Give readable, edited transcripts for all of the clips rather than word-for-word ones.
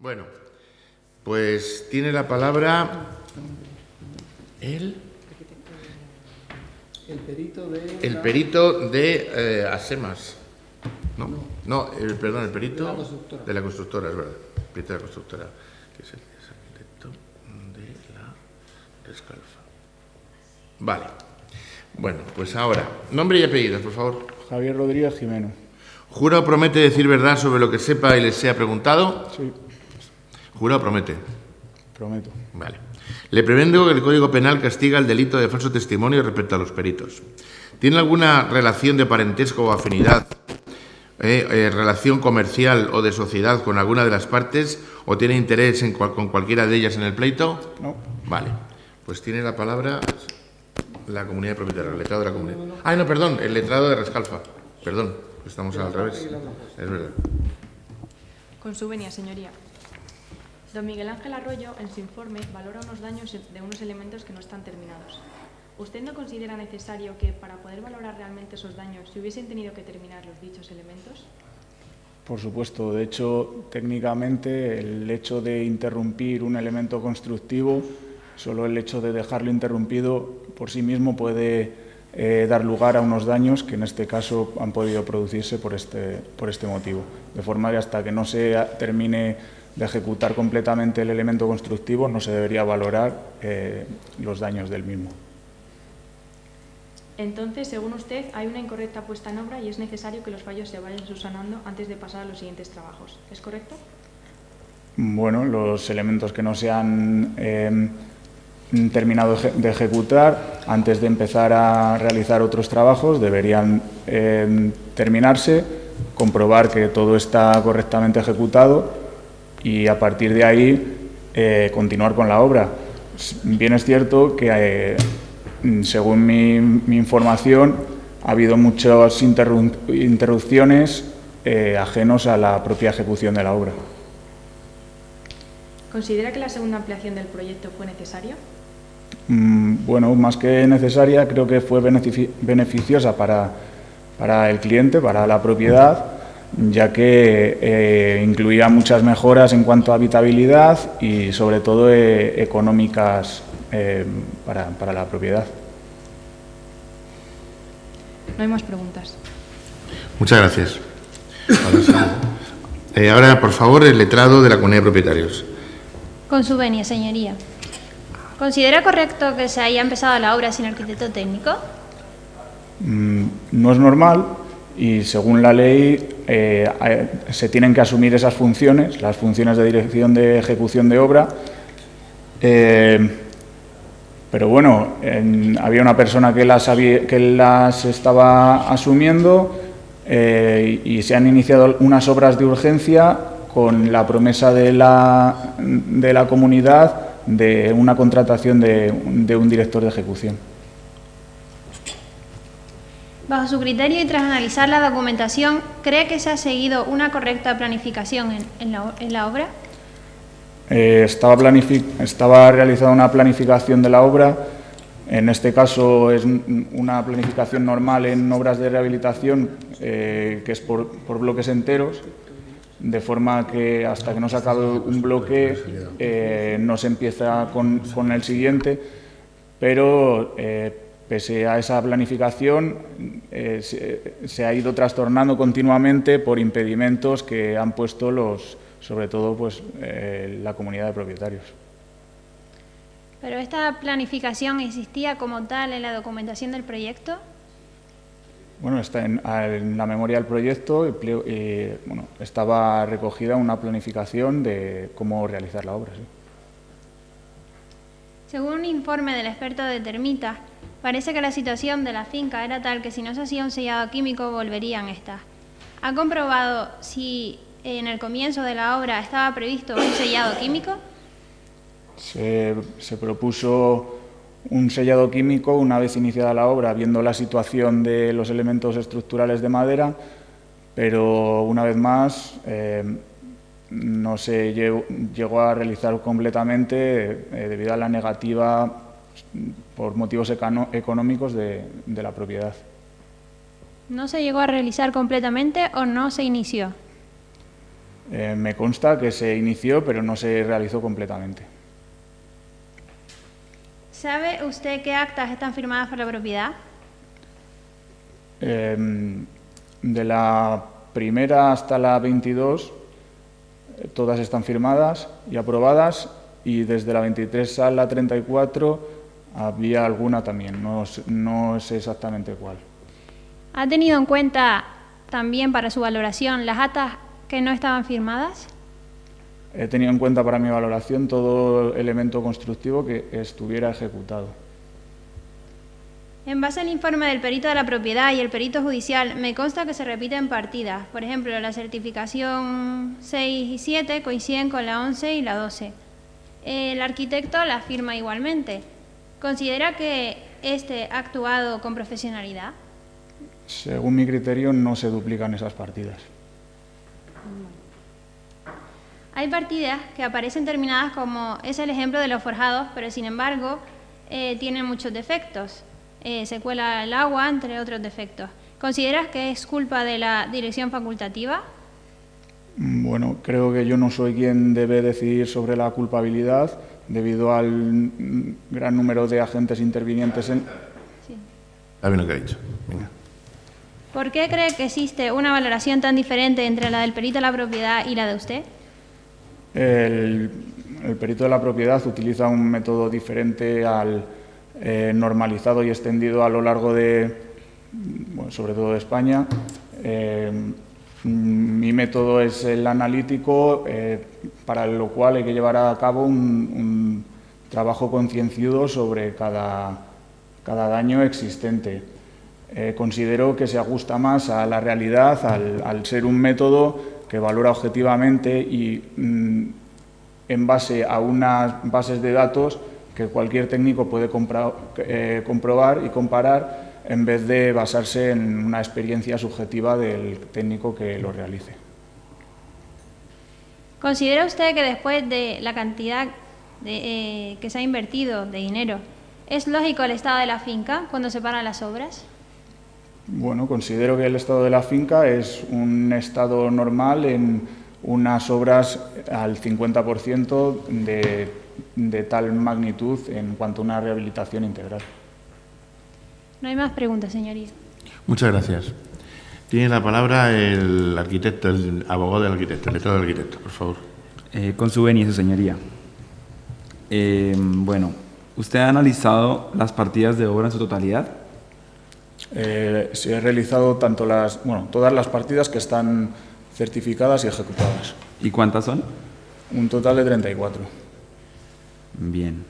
Bueno, pues tiene la palabra el perito de ASEMAS. No, perdón, el perito de la constructora, es verdad. El perito de la constructora, que es el arquitecto de la Rescalfa. Vale. Bueno, pues ahora, nombre y apellidos, por favor. Javier Rodríguez Jimeno. ¿Jura o promete decir verdad sobre lo que sepa y les sea preguntado? Sí. ¿Jura o promete? Prometo. Vale. Le prevendo que el Código Penal castiga el delito de falso testimonio respecto a los peritos. ¿Tiene alguna relación de parentesco o afinidad, relación comercial o de sociedad con alguna de las partes o tiene interés con cualquiera de ellas en el pleito? No. Vale. Pues tiene la palabra la comunidad de propietarios, el letrado de la comunidad. Ah, no, perdón, el letrado de Rescalfa. Perdón, estamos al revés. Es verdad. Con su venia, señoría. Don Miguel Ángel Arroyo, en su informe, valora unos daños de unos elementos que no están terminados. ¿Usted no considera necesario que, para poder valorar realmente esos daños, se hubiesen tenido que terminar los dichos elementos? Por supuesto. De hecho, técnicamente, el hecho de interrumpir un elemento constructivo, solo el hecho de dejarlo interrumpido por sí mismo puede dar lugar a unos daños que en este caso han podido producirse por este motivo. De forma que hasta que no se termine de ejecutar completamente el elemento constructivo no se debería valorar los daños del mismo. Entonces, según usted, hay una incorrecta puesta en obra y es necesario que los fallos se vayan subsanando antes de pasar a los siguientes trabajos. ¿Es correcto? Bueno, los elementos que no se han terminado de ejecutar, antes de empezar a realizar otros trabajos, deberían terminarse, comprobar que todo está correctamente ejecutado y a partir de ahí continuar con la obra. Bien es cierto que, según mi información, ha habido muchas interrupciones ajenos a la propia ejecución de la obra. ¿Considera que la segunda ampliación del proyecto fue necesaria? Bueno, más que necesaria, creo que fue beneficiosa para el cliente, para la propiedad, ya que incluía muchas mejoras en cuanto a habitabilidad y, sobre todo, económicas para la propiedad. No hay más preguntas. Muchas gracias. Ahora, por favor, el letrado de la comunidad de propietarios. Con su venia, señoría. ¿Considera correcto que se haya empezado la obra sin arquitecto técnico? No es normal y, según la ley, se tienen que asumir esas funciones, las funciones de dirección de ejecución de obra. Pero bueno, había una persona que las estaba asumiendo y se han iniciado unas obras de urgencia con la promesa de la comunidad de una contratación de un director de ejecución. Bajo su criterio y tras analizar la documentación, ¿cree que se ha seguido una correcta planificación en la obra? Estaba realizada una planificación de la obra. En este caso es una planificación normal en obras de rehabilitación, que es por bloques enteros, de forma que hasta que no se acabe un bloque no se empieza con el siguiente, pero pese a esa planificación se ha ido trastornando continuamente por impedimentos que han puesto sobre todo la comunidad de propietarios. ¿Pero esta planificación existía como tal en la documentación del proyecto? Bueno, está en la memoria del proyecto estaba recogida una planificación de cómo realizar la obra. Sí. Según un informe del experto de termitas, parece que la situación de la finca era tal que si no se hacía un sellado químico volverían estas. ¿Ha comprobado si en el comienzo de la obra estaba previsto un sellado químico? Se propuso un sellado químico una vez iniciada la obra, viendo la situación de los elementos estructurales de madera, pero una vez más no se llegó a realizar completamente debido a la negativa por motivos económicos de la propiedad. ¿No se llegó a realizar completamente o no se inició? Me consta que se inició, pero no se realizó completamente. ¿Sabe usted qué actas están firmadas por la propiedad? De la primera hasta la 22, todas están firmadas y aprobadas, y desde la 23 a la 34 había alguna también, no sé exactamente cuál. ¿Ha tenido en cuenta también para su valoración las actas que no estaban firmadas? He tenido en cuenta para mi valoración todo elemento constructivo que estuviera ejecutado. En base al informe del perito de la propiedad y el perito judicial, me consta que se repiten partidas. Por ejemplo, la certificación 6 y 7 coinciden con la 11 y la 12. El arquitecto la firma igualmente. ¿Considera que este ha actuado con profesionalidad? Según mi criterio, no se duplican esas partidas. Hay partidas que aparecen terminadas como es el ejemplo de los forjados, pero sin embargo tienen muchos defectos. Se cuela el agua, entre otros defectos. ¿Consideras que es culpa de la dirección facultativa? Bueno, creo que yo no soy quien debe decidir sobre la culpabilidad debido al gran número de agentes intervinientes en... Sí. Está bien lo que ha dicho. Venga. ¿Por qué cree que existe una valoración tan diferente entre la del perito de la propiedad y la de usted? El perito de la propiedad utiliza un método diferente al normalizado y extendido a lo largo de, bueno, sobre todo de España. Mi método es el analítico, para lo cual hay que llevar a cabo un trabajo concienzudo sobre cada daño existente. Considero que se ajusta más a la realidad al ser un método que valora objetivamente y en base a unas bases de datos que cualquier técnico puede comprobar y comparar, en vez de basarse en una experiencia subjetiva del técnico que lo realice. ¿Considera usted que después de la cantidad que se ha invertido de dinero, es lógico el estado de la finca cuando se paran las obras? Bueno, considero que el estado de la finca es un estado normal en unas obras al 50% de tal magnitud en cuanto a una rehabilitación integral. No hay más preguntas, señoría. Muchas gracias. Tiene la palabra el arquitecto, el abogado del arquitecto, el letrado del arquitecto, por favor. Con su venia, su señoría. Bueno, ¿usted ha analizado las partidas de obra en su totalidad? Se ha realizado todas las partidas que están certificadas y ejecutadas. ¿Y cuántas son? Un total de 34. Bien.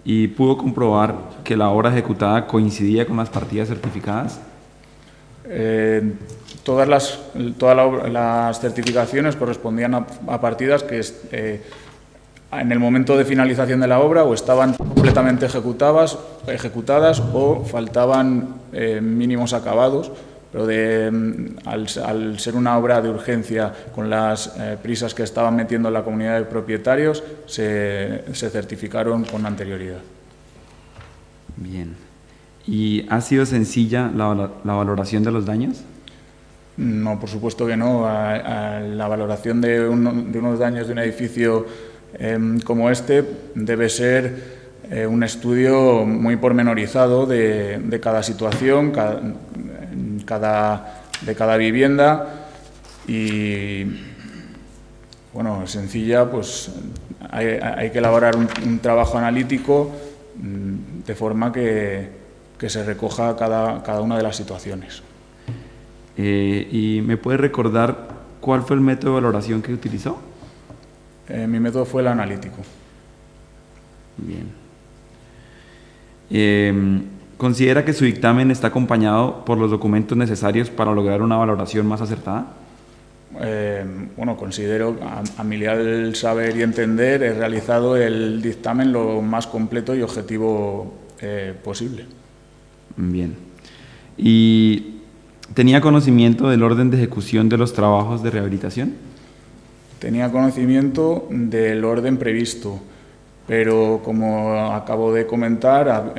¿Y pudo comprobar que la obra ejecutada coincidía con las partidas certificadas? Todas las certificaciones correspondían a partidas que en el momento de finalización de la obra o estaban completamente ejecutadas o faltaban mínimos acabados, pero al ser una obra de urgencia con las prisas que estaban metiendo en la comunidad de propietarios, se certificaron con anterioridad. Bien. ¿Y ha sido sencilla la valoración de los daños? No, por supuesto que no. La valoración de unos daños de un edificio como este debe ser un estudio muy pormenorizado de cada situación, de cada vivienda y, bueno, sencilla, pues hay que elaborar un trabajo analítico de forma que se recoja cada una de las situaciones. ¿Y me puede recordar cuál fue el método de valoración que utilizó? Mi método fue el analítico. Bien. ¿Considera que su dictamen está acompañado por los documentos necesarios para lograr una valoración más acertada? Bueno, considero, a mi leal saber y entender, he realizado el dictamen lo más completo y objetivo posible. Bien. ¿Y tenía conocimiento del orden de ejecución de los trabajos de rehabilitación? Tenía conocimiento del orden previsto, pero como acabo de comentar,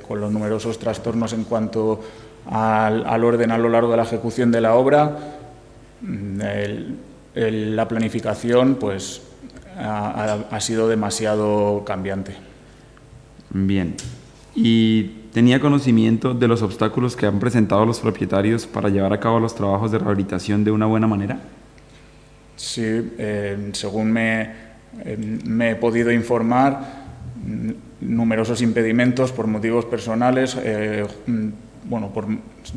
con los numerosos trastornos en cuanto al orden a lo largo de la ejecución de la obra, la planificación pues, ha sido demasiado cambiante. Bien. ¿Y tenía conocimiento de los obstáculos que han presentado los propietarios para llevar a cabo los trabajos de rehabilitación de una buena manera? Sí, según me he podido informar, numerosos impedimentos por motivos personales,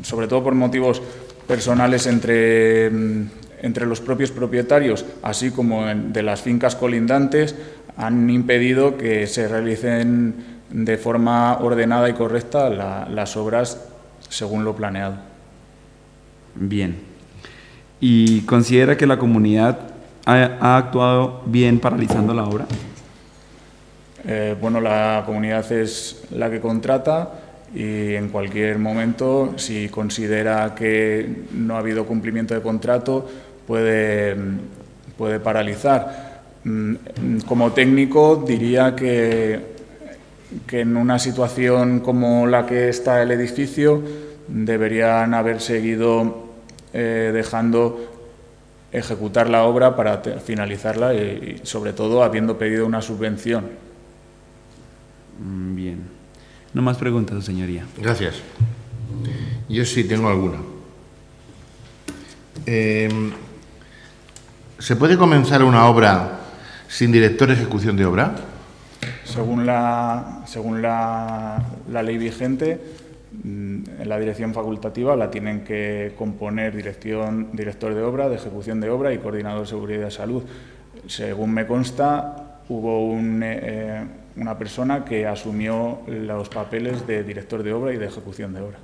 sobre todo por motivos personales entre los propios propietarios, así como de las fincas colindantes, han impedido que se realicen de forma ordenada y correcta las obras según lo planeado. Bien. ¿Y considera que la comunidad ha actuado bien paralizando la obra? La comunidad es la que contrata y en cualquier momento, si considera que no ha habido cumplimiento de contrato, puede paralizar. Como técnico diría que en una situación como la que está el edificio deberían haber seguido dejando ejecutar la obra para finalizarla y sobre todo habiendo pedido una subvención. Bien. No más preguntas, señoría. Gracias. Yo sí tengo alguna. ¿Se puede comenzar una obra sin director de ejecución de obra? Según la ley vigente, la dirección facultativa la tienen que componer director de obra, de ejecución de obra y coordinador de seguridad y salud. Según me consta, hubo una persona que asumió los papeles de director de obra y de ejecución de obra.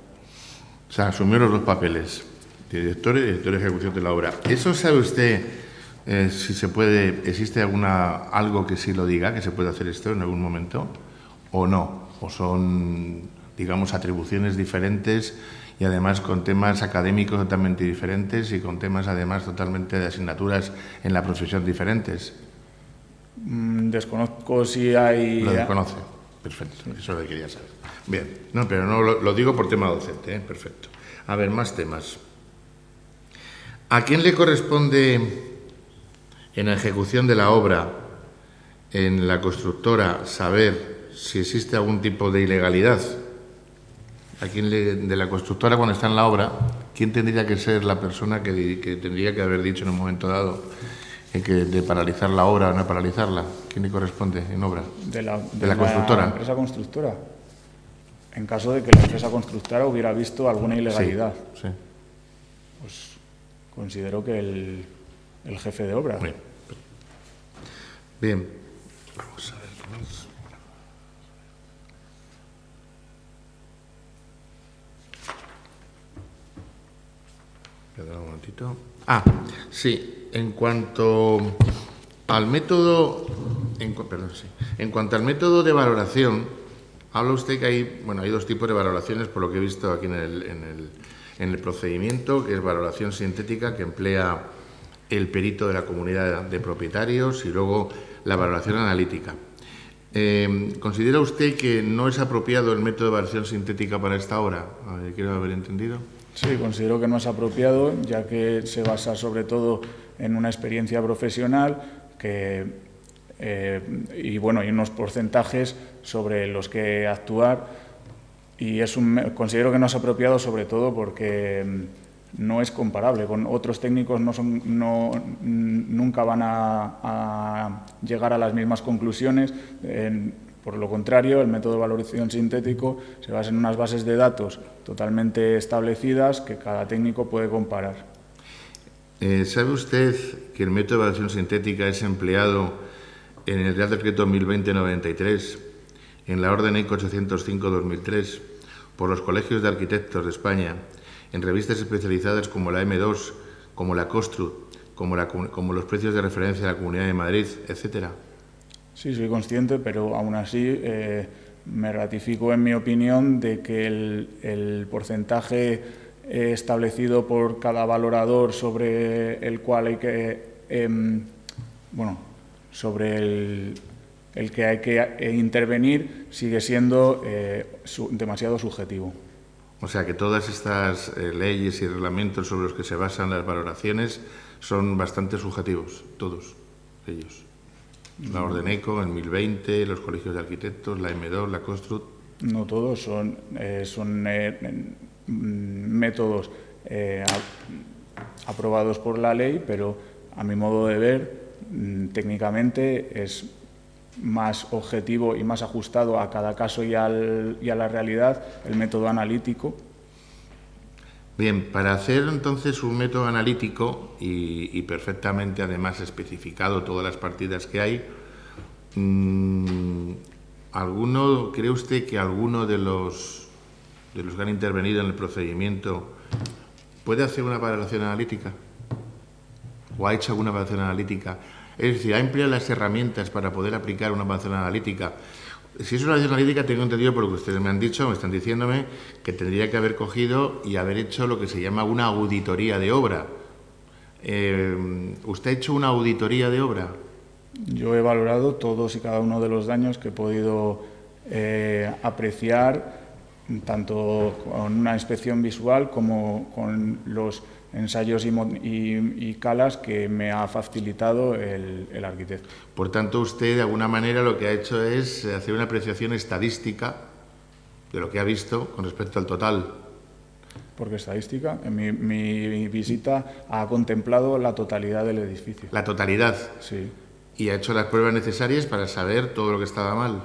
O sea, asumió los dos papeles, director y director de ejecución de la obra. ¿Eso sabe usted si se puede, existe algo que sí lo diga, que se puede hacer esto en algún momento o no? ¿O son, digamos, atribuciones diferentes y además con temas académicos totalmente diferentes y con temas además totalmente de asignaturas en la profesión diferentes? Desconozco si hay... Lo desconoce. Perfecto, sí. Eso lo quería saber. Bien, no, pero no lo digo por tema docente, ¿eh? Perfecto. A ver, más temas. ¿A quién le corresponde en la ejecución de la obra, en la constructora, saber si existe algún tipo de ilegalidad? ¿A quién de la constructora cuando está en la obra, quién tendría que ser la persona que tendría que haber dicho en un momento dado de paralizar la obra o no paralizarla? ¿Quién le corresponde en obra? De la constructora. Empresa constructora. En caso de que la empresa constructora hubiera visto alguna ilegalidad. Sí. Pues considero que el jefe de obra. Bien. Vamos a ver qué más. Perdón un momentito. Sí. En cuanto al método, en cuanto al método de valoración, habla usted que hay dos tipos de valoraciones, por lo que he visto aquí en el procedimiento, que es valoración sintética, que emplea el perito de la comunidad de propietarios, y luego la valoración analítica. ¿Considera usted que no es apropiado el método de valoración sintética para esta obra? Quiero haber entendido. Sí, considero que no es apropiado, ya que se basa sobre todo en una experiencia profesional y unos porcentajes sobre los que actuar, y considero que no es apropiado sobre todo porque no es comparable con otros técnicos, nunca van a llegar a las mismas conclusiones. Por lo contrario, el método de valoración sintético se basa en unas bases de datos totalmente establecidas que cada técnico puede comparar. ¿Sabe usted que el método de valoración sintética es empleado en el Real Decreto 1020-93, en la Orden EC 805-2003, por los colegios de arquitectos de España, en revistas especializadas como la M2, como la Constru, como los precios de referencia de la Comunidad de Madrid, etcétera? Sí, soy consciente, pero aún así me ratifico en mi opinión de que el porcentaje establecido por cada valorador sobre el cual hay que sobre el que hay que intervenir sigue siendo demasiado subjetivo. O sea que todas estas leyes y reglamentos sobre los que se basan las valoraciones son bastante subjetivos, todos ellos. La Ordeneco, el 1020, los colegios de arquitectos, la M2, la Construct. No todos son métodos aprobados por la ley, pero a mi modo de ver, técnicamente es más objetivo y más ajustado a cada caso y a la realidad el método analítico. Bien, para hacer entonces un método analítico y perfectamente además especificado todas las partidas que hay, ¿cree usted que alguno de los que han intervenido en el procedimiento puede hacer una valoración analítica? ¿O ha hecho alguna valoración analítica? Es decir, ¿ha empleado las herramientas para poder aplicar una valoración analítica? Si es una valoración analítica, tengo entendido por lo que ustedes me han dicho, me están diciéndome, que tendría que haber cogido y haber hecho lo que se llama una auditoría de obra. ¿Usted ha hecho una auditoría de obra? Yo he valorado todos y cada uno de los daños que he podido apreciar, tanto con una inspección visual como con los ensayos y calas que me ha facilitado el arquitecto. Por tanto, usted de alguna manera lo que ha hecho es hacer una apreciación estadística de lo que ha visto con respecto al total. Porque estadística, en mi visita ha contemplado la totalidad del edificio. ¿La totalidad? Sí. ¿Y ha hecho las pruebas necesarias para saber todo lo que estaba mal?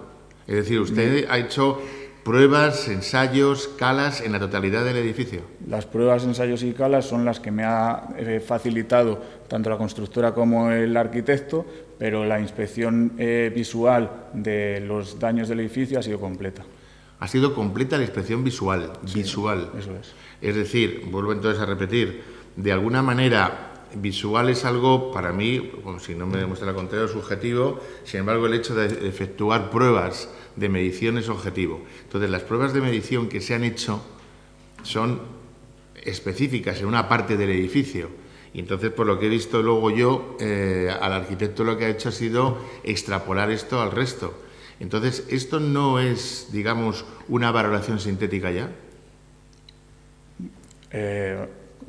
Es decir, usted ha hecho pruebas, ensayos, calas en la totalidad del edificio. Las pruebas, ensayos y calas son las que me ha facilitado tanto la constructora como el arquitecto, pero la inspección visual de los daños del edificio ha sido completa. Ha sido completa la inspección visual. Sí, visual. Eso es. Es decir, vuelvo entonces a repetir, de alguna manera visual es algo, para mí, como si no me demuestra lo contrario, subjetivo. Sin embargo, el hecho de efectuar pruebas de medición es objetivo. Entonces, las pruebas de medición que se han hecho son específicas en una parte del edificio. Y entonces, por lo que he visto luego yo, al arquitecto lo que ha hecho ha sido extrapolar esto al resto. Entonces, ¿esto no es, digamos, una valoración sintética ya?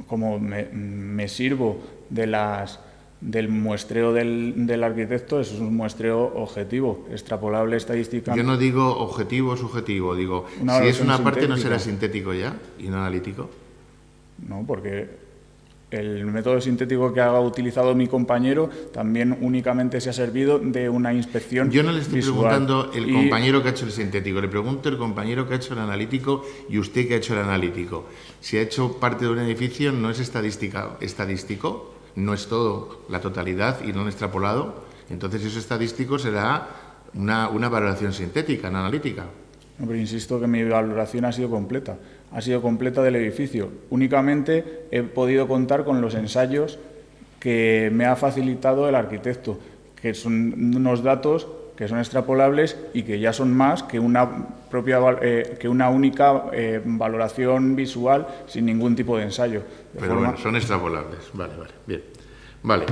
Como me sirvo del muestreo del arquitecto, eso es un muestreo objetivo, extrapolable estadísticamente. Yo no digo objetivo o subjetivo, digo, si es una parte no será sintético ya y no analítico. No, porque el método sintético que ha utilizado mi compañero también únicamente se ha servido de una inspección visual. Yo no le estoy preguntando el compañero que ha hecho el sintético, le pregunto el compañero que ha hecho el analítico y usted que ha hecho el analítico. Si ha hecho parte de un edificio, ¿no es estadístico? ¿No es todo la totalidad y no lo extrapolado? Entonces eso estadístico será una valoración sintética, no analítica. No, pero insisto que mi valoración ha sido completa del edificio. Únicamente he podido contar con los ensayos que me ha facilitado el arquitecto, que son unos datos que son extrapolables y que ya son más que una única valoración visual sin ningún tipo de ensayo. Pero bueno, son extrapolables. Vale, bien. Vale.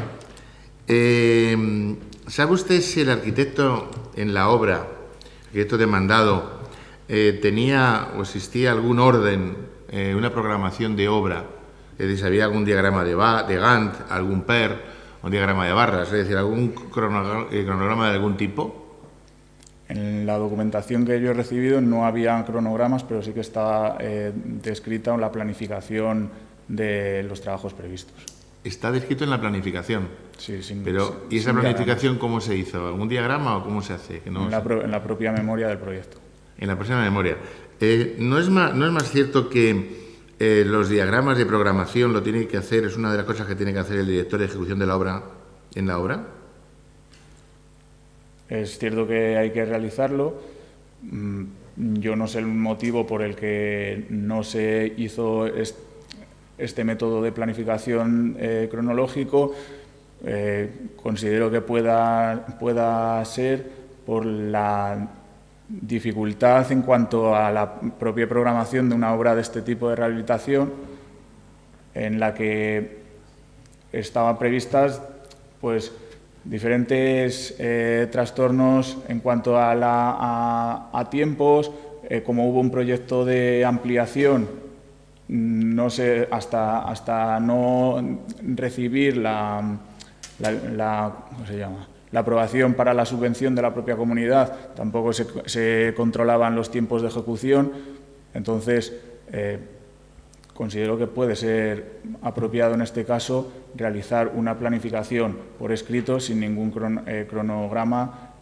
¿Sabe usted si el arquitecto en la obra, el arquitecto demandado, tenía o existía algún orden, una programación de obra? Es decir, si había algún diagrama de Gantt, algún PER, un diagrama de barras, es decir, algún cronograma de algún tipo. En la documentación que yo he recibido no había cronogramas, pero sí que estaba descrita la planificación de los trabajos previstos. Está descrito en la planificación. Sí, pero ¿y esa planificación cómo se hizo? ¿Algún diagrama o cómo se hace? Que no en la propia memoria del proyecto. En la próxima memoria. ¿No es más cierto que los diagramas de programación lo tiene que hacer, es una de las cosas que tiene que hacer el director de ejecución de la obra en la obra? Es cierto que hay que realizarlo. Yo no sé el motivo por el que no se hizo este método de planificación cronológico. Considero que pueda ser por la dificultad en cuanto a la propia programación de una obra de este tipo de rehabilitación, en la que estaban previstas pues diferentes trastornos en cuanto a tiempos, como hubo un proyecto de ampliación no sé, hasta no recibir ¿cómo se llama?, la aprobación para la subvención de la propia comunidad, tampoco se controlaban los tiempos de ejecución. Entonces, considero que puede ser apropiado en este caso realizar una planificación por escrito sin ningún cronograma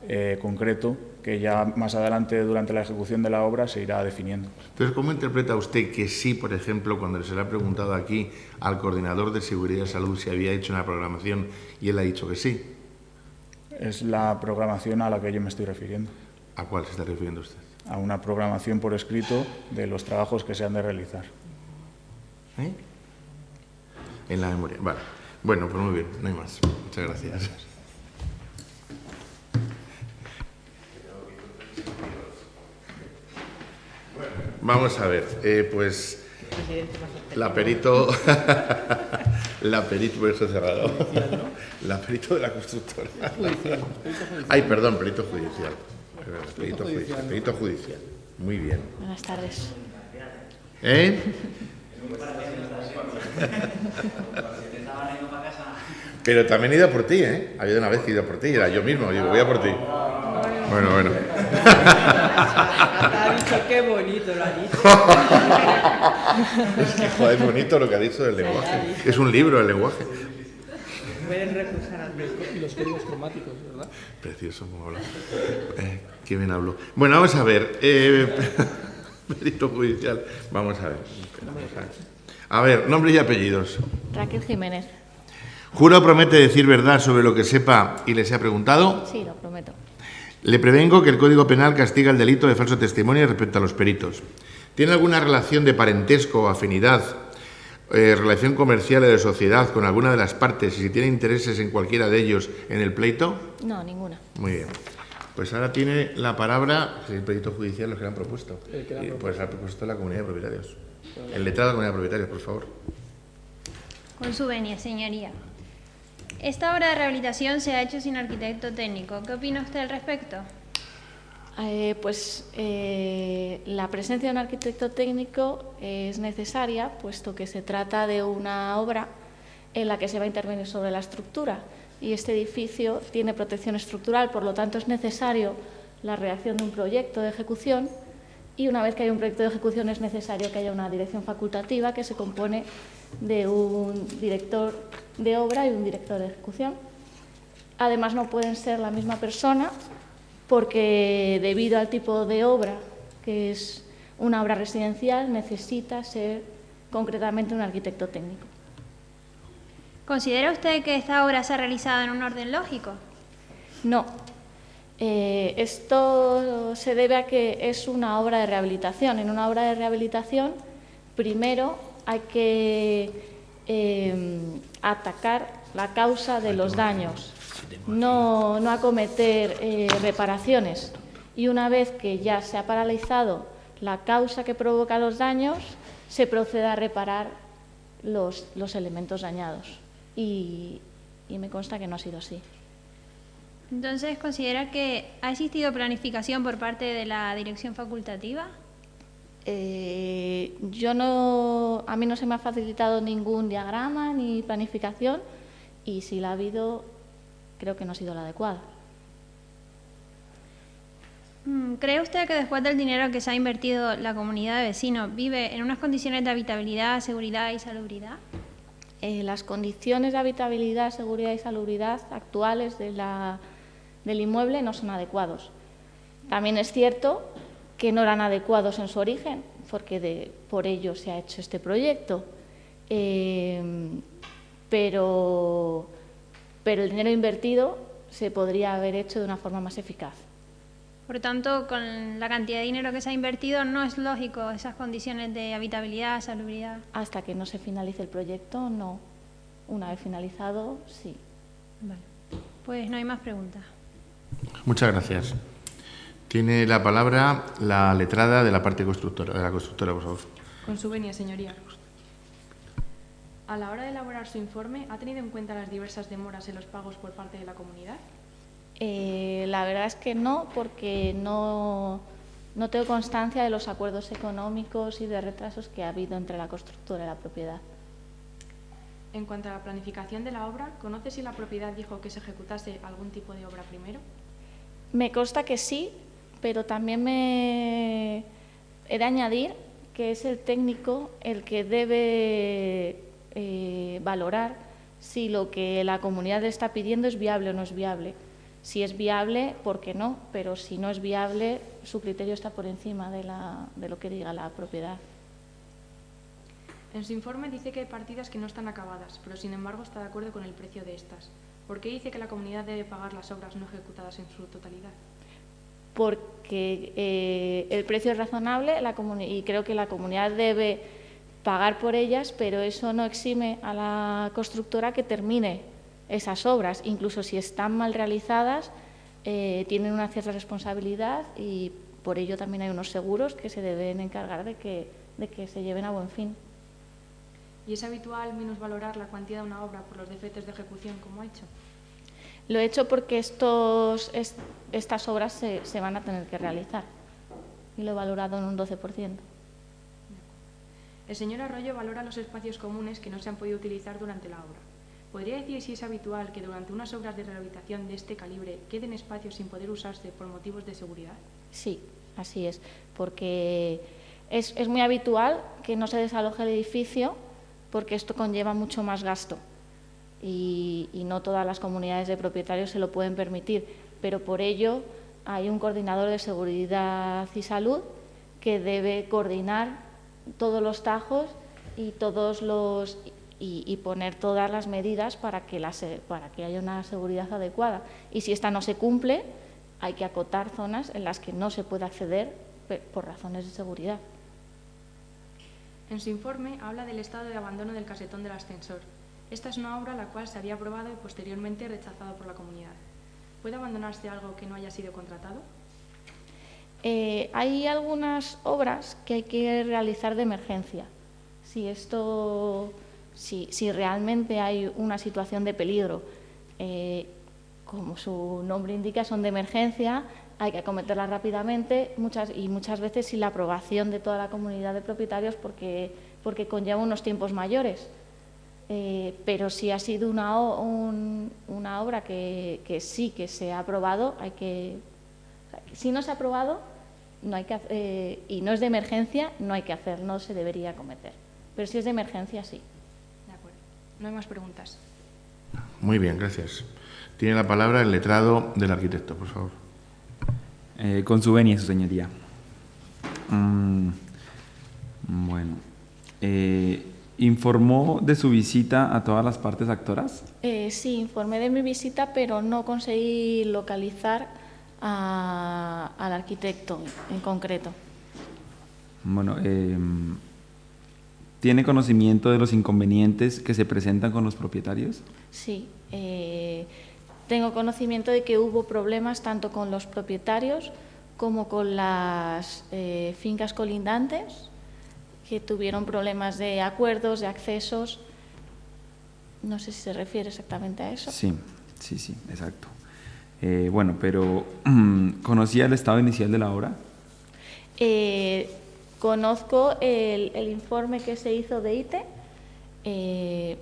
concreto, que ya más adelante, durante la ejecución de la obra, se irá definiendo. Entonces, ¿cómo interpreta usted que sí, por ejemplo, cuando se le ha preguntado aquí al coordinador de Seguridad y Salud si había hecho una programación y él ha dicho que sí? Es la programación a la que yo me estoy refiriendo. ¿A cuál se está refiriendo usted? A una programación por escrito de los trabajos que se han de realizar. ¿Eh? En la memoria. Vale. Bueno, pues muy bien, no hay más. Muchas gracias. Vamos a ver, pues la perito, la perito de la constructora. Ay, perdón, perito judicial. Perito judicial. Muy bien. Buenas tardes. Pero también he ido por ti, ¿eh? Ha habido una vez que he ido por ti, era yo mismo, digo, voy a por ti. Bueno. Ha dicho qué bonito lo ha dicho. Es que, joder, es bonito lo que ha dicho del lenguaje. Es un libro el lenguaje. Pueden recusar al Y los códigos cromáticos, ¿verdad? Precioso como habla. Qué bien hablo. Bueno, vamos a ver. Perito judicial. Vamos a ver. A ver, nombre y apellidos. Raquel Jiménez. ¿Jura o promete decir verdad sobre lo que sepa y le sea preguntado? Sí, lo prometo. Le prevengo que el Código Penal castiga el delito de falso testimonio respecto a los peritos. ¿Tiene alguna relación de parentesco o afinidad, relación comercial o de sociedad con alguna de las partes y si tiene intereses en cualquiera de ellos en el pleito? No, ninguna. Muy bien. Pues ahora tiene la palabra el perito judicial, los que le han propuesto. Pues ha propuesto la comunidad de propietarios. El letrado de la comunidad de propietarios, por favor. Con su venia, señoría. Esta obra de rehabilitación se ha hecho sin arquitecto técnico. ¿Qué opina usted al respecto? La presencia de un arquitecto técnico es necesaria, puesto que se trata de una obra en la que se va a intervenir sobre la estructura y este edificio tiene protección estructural, por lo tanto es necesario la redacción de un proyecto de ejecución y una vez que hay un proyecto de ejecución es necesario que haya una dirección facultativa que se compone de un director de obra y un director de ejecución. Además, no pueden ser la misma persona porque debido al tipo de obra, que es una obra residencial, necesita ser concretamente un arquitecto técnico. ¿Considera usted que esta obra se ha realizado en un orden lógico? No. Esto se debe a que es una obra de rehabilitación. En una obra de rehabilitación, primero hay que atacar la causa de los daños, no acometer reparaciones. Y una vez que ya se ha paralizado la causa que provoca los daños, se procede a reparar los elementos dañados. Y me consta que no ha sido así. Entonces, ¿considera que ha existido planificación por parte de la dirección facultativa? A mí no se me ha facilitado ningún diagrama ni planificación y si la ha habido, creo que no ha sido la adecuada. ¿Cree usted que después del dinero que se ha invertido la comunidad de vecinos vive en unas condiciones de habitabilidad, seguridad y salubridad? Las condiciones de habitabilidad, seguridad y salubridad actuales del inmueble no son adecuados. También es cierto que no eran adecuados en su origen, porque por ello se ha hecho este proyecto. Pero el dinero invertido se podría haber hecho de una forma más eficaz. Por tanto, con la cantidad de dinero que se ha invertido, no es lógico esas condiciones de habitabilidad, salubridad. Hasta que no se finalice el proyecto, no. Una vez finalizado, sí. Vale. Pues no hay más preguntas. Muchas gracias. Tiene la palabra la letrada de la parte constructora, de la constructora, por favor. Con su venia, señoría. A la hora de elaborar su informe, ¿ha tenido en cuenta las diversas demoras en los pagos por parte de la comunidad? La verdad es que no, porque no No tengo constancia de los acuerdos económicos y de retrasos que ha habido entre la constructora y la propiedad. En cuanto a la planificación de la obra, ¿conoce si la propiedad dijo que se ejecutase algún tipo de obra primero? Me consta que sí, pero también he de añadir que es el técnico el que debe valorar si lo que la comunidad le está pidiendo es viable o no es viable. Si es viable, ¿por qué no? Pero si no es viable, su criterio está por encima de lo que diga la propiedad. En su informe dice que hay partidas que no están acabadas, pero sin embargo está de acuerdo con el precio de estas. ¿Por qué dice que la comunidad debe pagar las obras no ejecutadas en su totalidad? Porque el precio es razonable y creo que la comunidad debe pagar por ellas, pero eso no exime a la constructora que termine esas obras. Incluso si están mal realizadas, tienen una cierta responsabilidad y por ello también hay unos seguros que se deben encargar de que se lleven a buen fin. ¿Y es habitual minusvalorar la cuantía de una obra por los defectos de ejecución como ha hecho? Lo he hecho porque estas obras se van a tener que realizar y lo he valorado en un 12%. El señor Arroyo valora los espacios comunes que no se han podido utilizar durante la obra. ¿Podría decir si es habitual que durante unas obras de rehabilitación de este calibre queden espacios sin poder usarse por motivos de seguridad? Sí, así es, porque es muy habitual que no se desaloje el edificio porque esto conlleva mucho más gasto y no todas las comunidades de propietarios se lo pueden permitir, pero por ello hay un coordinador de seguridad y salud que debe coordinar todos los tajos y poner todas las medidas para que haya una seguridad adecuada. Y si esta no se cumple, hay que acotar zonas en las que no se puede acceder por razones de seguridad. En su informe habla del estado de abandono del casetón del ascensor. Esta es una obra la cual se había aprobado y posteriormente rechazado por la comunidad. ¿Puede abandonarse algo que no haya sido contratado? Hay algunas obras que hay que realizar de emergencia. Si realmente hay una situación de peligro, como su nombre indica, son de emergencia, hay que acometerlas rápidamente y muchas veces sin la aprobación de toda la comunidad de propietarios porque conlleva unos tiempos mayores. Pero si ha sido una obra que sí que se ha aprobado, si no se ha aprobado no hay que y no es de emergencia, no hay que hacer, no se debería acometer. Pero si es de emergencia, sí. De acuerdo. No hay más preguntas. Muy bien, gracias. Tiene la palabra el letrado del arquitecto, por favor. Con su venia, su señoría. Bueno. ¿Informó de su visita a todas las partes actoras? Sí, informé de mi visita, pero no conseguí localizar al arquitecto en concreto. Bueno, ¿tiene conocimiento de los inconvenientes que se presentan con los propietarios? Sí, tengo conocimiento de que hubo problemas tanto con los propietarios como con las fincas colindantes, que tuvieron problemas de acuerdos, de accesos. No sé si se refiere exactamente a eso. Sí, exacto. Bueno, pero ¿conocía el estado inicial de la obra? Conozco el informe que se hizo de ITE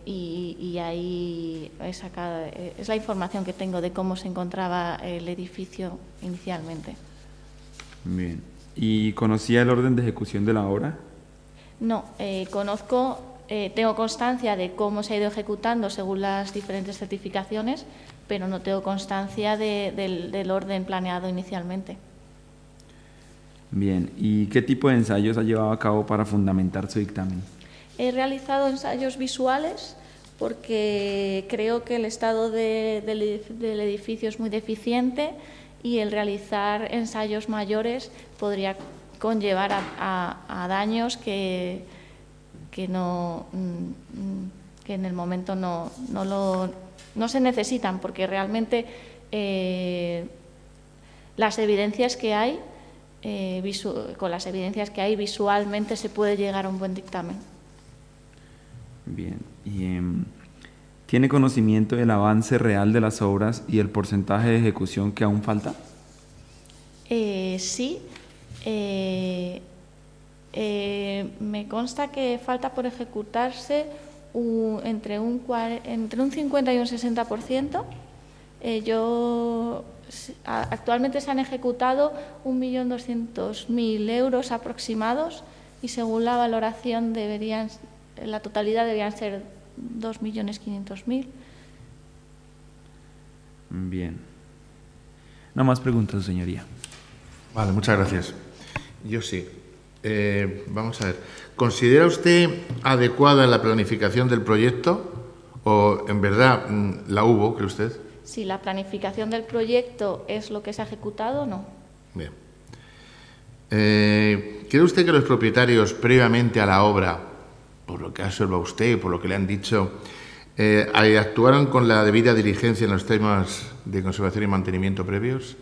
y ahí he sacado, es la información que tengo de cómo se encontraba el edificio inicialmente. Bien. ¿Y conocía el orden de ejecución de la obra? No, tengo constancia de cómo se ha ido ejecutando según las diferentes certificaciones, pero no tengo constancia del orden planeado inicialmente. Bien, ¿y qué tipo de ensayos ha llevado a cabo para fundamentar su dictamen? He realizado ensayos visuales porque creo que el estado del edificio es muy deficiente y el realizar ensayos mayores podría conllevar a daños que en el momento no se necesitan, porque realmente las evidencias que hay, con las evidencias que hay visualmente se puede llegar a un buen dictamen. Bien, y ¿tiene conocimiento del avance real de las obras y el porcentaje de ejecución que aún falta? Sí. Me consta que falta por ejecutarse entre un 50 y un 60%. Actualmente se han ejecutado 1.200.000 euros aproximados y según la valoración la totalidad deberían ser 2.500.000. Bien. No más preguntas, señoría. Vale, muchas gracias. Yo sí. Vamos a ver. ¿Considera usted adecuada la planificación del proyecto o en verdad la hubo, cree usted? Si la planificación del proyecto es lo que se ha ejecutado, no. Bien. ¿Cree usted que los propietarios previamente a la obra, por lo que ha observado usted, por lo que le han dicho, actuaron con la debida diligencia en los temas de conservación y mantenimiento previos?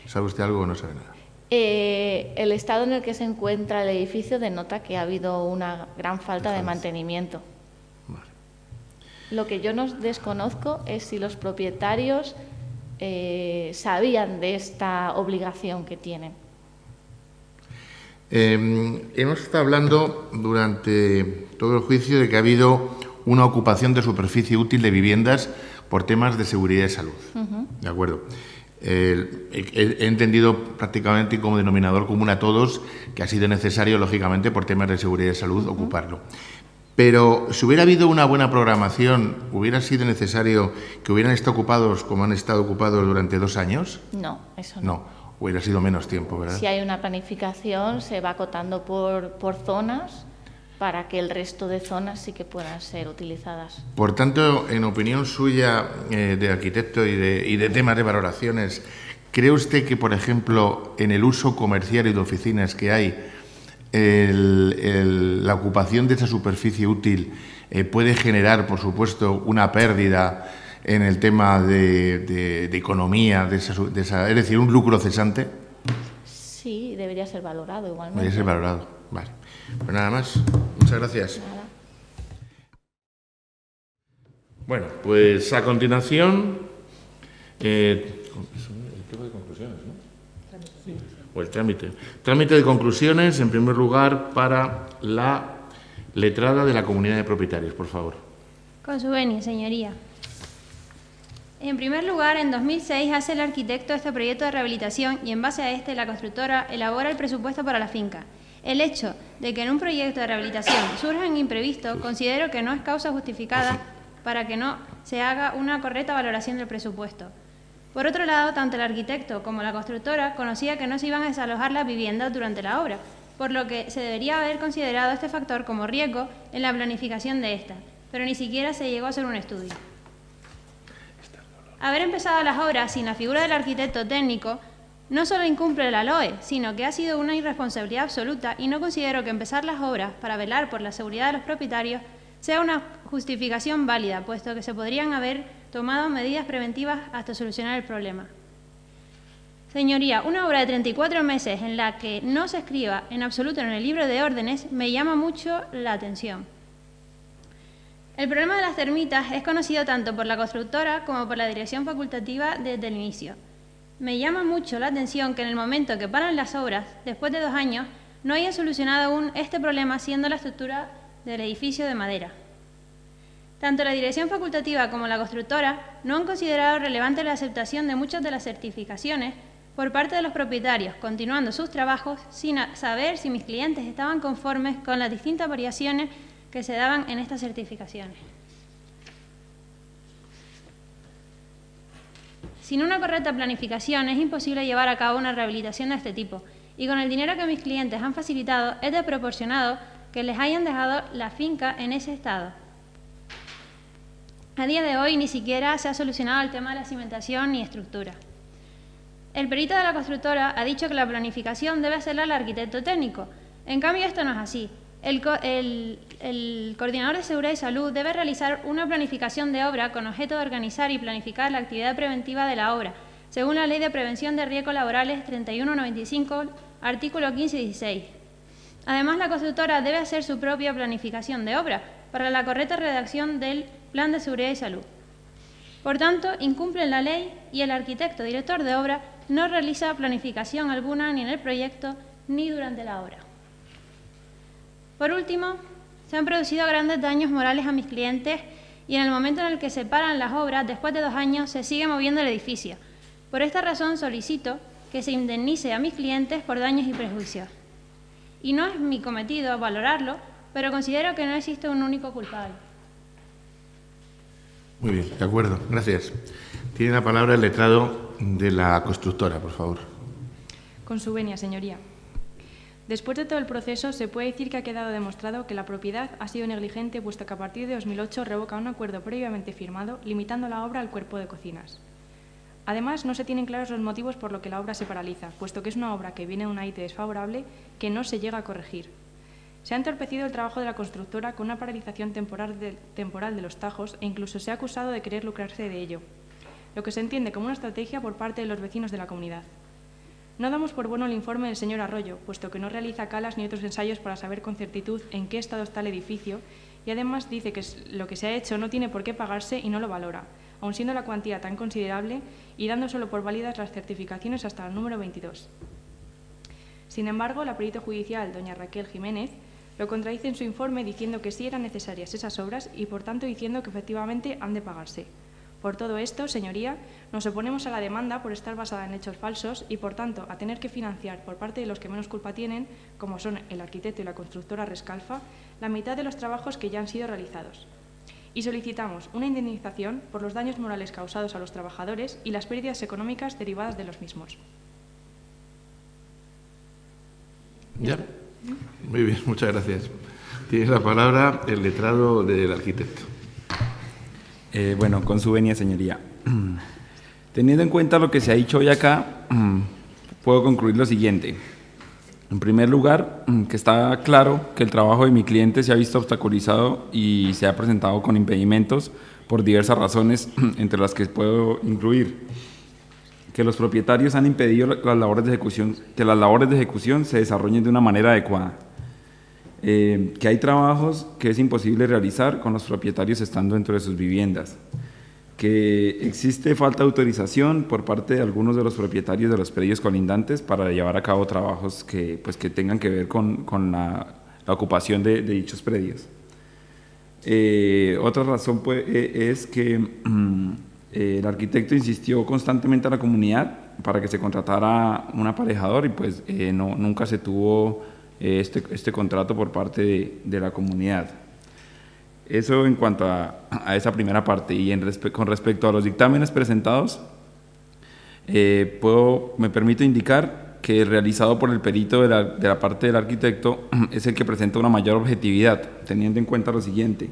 ¿Sabe usted algo o no sabe nada? El estado en el que se encuentra el edificio denota que ha habido una gran falta de mantenimiento. Vale. Lo que yo no desconozco es si los propietarios sabían de esta obligación que tienen. Hemos estado hablando durante todo el juicio de que ha habido una ocupación de superficie útil de viviendas por temas de seguridad y salud. ¿De acuerdo? He entendido prácticamente como denominador común a todos que ha sido necesario, lógicamente, por temas de seguridad y salud, ocuparlo. Pero si hubiera habido una buena programación, ¿hubiera sido necesario que hubieran estado ocupados como han estado ocupados durante 2 años? No, eso no. No, hubiera sido menos tiempo, ¿verdad? Si hay una planificación, se va acotando por zonas para que el resto de zonas sí que puedan ser utilizadas. Por tanto, en opinión suya de arquitecto y de temas de valoraciones, ¿cree usted que, por ejemplo, en el uso comercial y de oficinas que hay, la ocupación de esa superficie útil puede generar, por supuesto, una pérdida en el tema de economía, es decir, un lucro cesante? Sí, debería ser valorado igualmente. Debería ser valorado, vale. Pues nada más. Muchas gracias. Nada. Bueno, pues a continuación, el tema de conclusiones, ¿no? Sí. O el trámite. Trámite de conclusiones, en primer lugar, para la letrada de la comunidad de propietarios, por favor. Con su venia, señoría. En primer lugar, en 2006 hace el arquitecto este proyecto de rehabilitación y en base a este la constructora elabora el presupuesto para la finca. El hecho de que en un proyecto de rehabilitación surjan imprevistos considero que no es causa justificada para que no se haga una correcta valoración del presupuesto. Por otro lado, tanto el arquitecto como la constructora conocía que no se iban a desalojar las viviendas durante la obra, por lo que se debería haber considerado este factor como riesgo en la planificación de esta, pero ni siquiera se llegó a hacer un estudio. Haber empezado las obras sin la figura del arquitecto técnico no solo incumple la LOE, sino que ha sido una irresponsabilidad absoluta y no considero que empezar las obras para velar por la seguridad de los propietarios sea una justificación válida, puesto que se podrían haber tomado medidas preventivas hasta solucionar el problema. Señoría, una obra de 34 meses en la que no se escriba en absoluto en el libro de órdenes me llama mucho la atención. El problema de las termitas es conocido tanto por la constructora como por la dirección facultativa desde el inicio. Me llama mucho la atención que en el momento que paran las obras, después de 2 años, no hayan solucionado aún este problema siendo la estructura del edificio de madera. Tanto la dirección facultativa como la constructora no han considerado relevante la aceptación de muchas de las certificaciones por parte de los propietarios, continuando sus trabajos sin saber si mis clientes estaban conformes con las distintas variaciones que se daban en estas certificaciones. Sin una correcta planificación es imposible llevar a cabo una rehabilitación de este tipo y con el dinero que mis clientes han facilitado es desproporcionado que les hayan dejado la finca en ese estado. A día de hoy ni siquiera se ha solucionado el tema de la cimentación ni estructura. El perito de la constructora ha dicho que la planificación debe hacerla el arquitecto técnico. En cambio esto no es así. El coordinador de seguridad y salud debe realizar una planificación de obra con objeto de organizar y planificar la actividad preventiva de la obra, según la Ley de Prevención de Riesgos Laborales 3195, artículo 15 y 16. Además, la constructora debe hacer su propia planificación de obra para la correcta redacción del Plan de Seguridad y Salud. Por tanto, incumplen la ley y el arquitecto director de obra no realiza planificación alguna ni en el proyecto ni durante la obra. Por último, se han producido grandes daños morales a mis clientes y en el momento en el que se paran las obras, después de 2 años, se sigue moviendo el edificio. Por esta razón solicito que se indemnice a mis clientes por daños y perjuicios. Y no es mi cometido valorarlo, pero considero que no existe un único culpable. Muy bien, de acuerdo, gracias. Tiene la palabra el letrado de la constructora, por favor. Con su venia, señoría. Después de todo el proceso, se puede decir que ha quedado demostrado que la propiedad ha sido negligente, puesto que a partir de 2008 revoca un acuerdo previamente firmado, limitando la obra al cuerpo de cocinas. Además, no se tienen claros los motivos por los que la obra se paraliza, puesto que es una obra que viene de una IT desfavorable que no se llega a corregir. Se ha entorpecido el trabajo de la constructora con una paralización temporal de los tajos e incluso se ha acusado de querer lucrarse de ello, lo que se entiende como una estrategia por parte de los vecinos de la comunidad. No damos por bueno el informe del señor Arroyo, puesto que no realiza calas ni otros ensayos para saber con certitud en qué estado está el edificio y además dice que lo que se ha hecho no tiene por qué pagarse y no lo valora, aun siendo la cuantía tan considerable y dando solo por válidas las certificaciones hasta el número 22. Sin embargo, la perito judicial, doña Raquel Jiménez, lo contradice en su informe diciendo que sí eran necesarias esas obras y, por tanto, diciendo que efectivamente han de pagarse. Por todo esto, señoría, nos oponemos a la demanda por estar basada en hechos falsos y, por tanto, a tener que financiar por parte de los que menos culpa tienen, como son el arquitecto y la constructora Rescalfa, la mitad de los trabajos que ya han sido realizados. Y solicitamos una indemnización por los daños morales causados a los trabajadores y las pérdidas económicas derivadas de los mismos. ¿Ya? Muy bien, muchas gracias. Tiene la palabra el letrado del arquitecto. Bueno, con su venia, señoría. Teniendo en cuenta lo que se ha dicho hoy acá, puedo concluir lo siguiente. En primer lugar, que está claro que el trabajo de mi cliente se ha visto obstaculizado y se ha presentado con impedimentos por diversas razones, entre las que puedo incluir que los propietarios han impedido que las labores de ejecución se desarrollen de una manera adecuada, que hay trabajos que es imposible realizar con los propietarios estando dentro de sus viviendas, que existe falta de autorización por parte de algunos de los propietarios de los predios colindantes para llevar a cabo trabajos que tengan que ver con la ocupación de dichos predios. Otra razón es que el arquitecto insistió constantemente a la comunidad para que se contratara un aparejador y nunca se tuvo este contrato por parte de la comunidad. Eso en cuanto a esa primera parte. Y con respecto a los dictámenes presentados, me permito indicar que el realizado por el perito de la parte del arquitecto es el que presenta una mayor objetividad, teniendo en cuenta lo siguiente.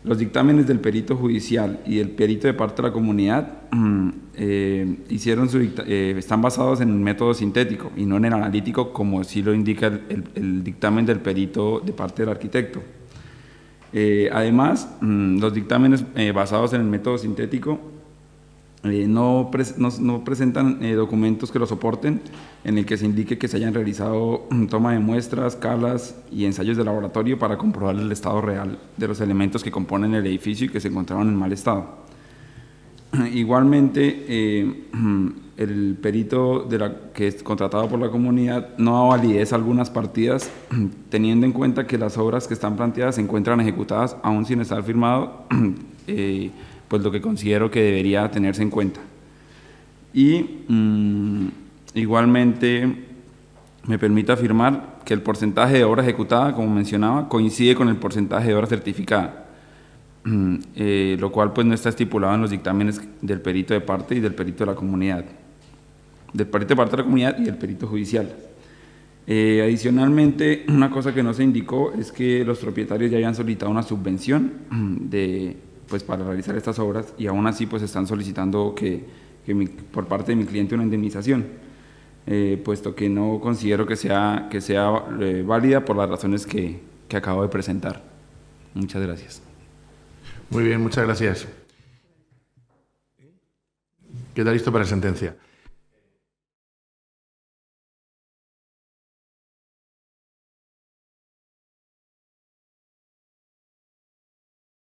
Los dictámenes del perito judicial y del perito de parte de la comunidad están basados en el método sintético y no en el analítico, como sí lo indica el dictamen del perito de parte del arquitecto. Además, los dictámenes basados en el método sintético no presentan documentos que lo soporten en el que se indique que se hayan realizado toma de muestras, calas y ensayos de laboratorio para comprobar el estado real de los elementos que componen el edificio y que se encontraban en mal estado. Igualmente, el perito que es contratado por la comunidad no da validez a algunas partidas, teniendo en cuenta que las obras que están planteadas se encuentran ejecutadas aún sin estar firmado, pues lo que considero que debería tenerse en cuenta. Y igualmente me permite afirmar que el porcentaje de obra ejecutada, como mencionaba, coincide con el porcentaje de obra certificada, lo cual pues no está estipulado en los dictámenes del perito de parte y del perito de la comunidad, del perito de parte de la comunidad y del perito judicial. Adicionalmente, una cosa que no se indicó es que los propietarios ya habían solicitado una subvención para realizar estas obras y aún así pues están solicitando por parte de mi cliente una indemnización, puesto que no considero que sea válida por las razones que acabo de presentar. Muchas gracias. Muy bien, muchas gracias. Queda listo para sentencia.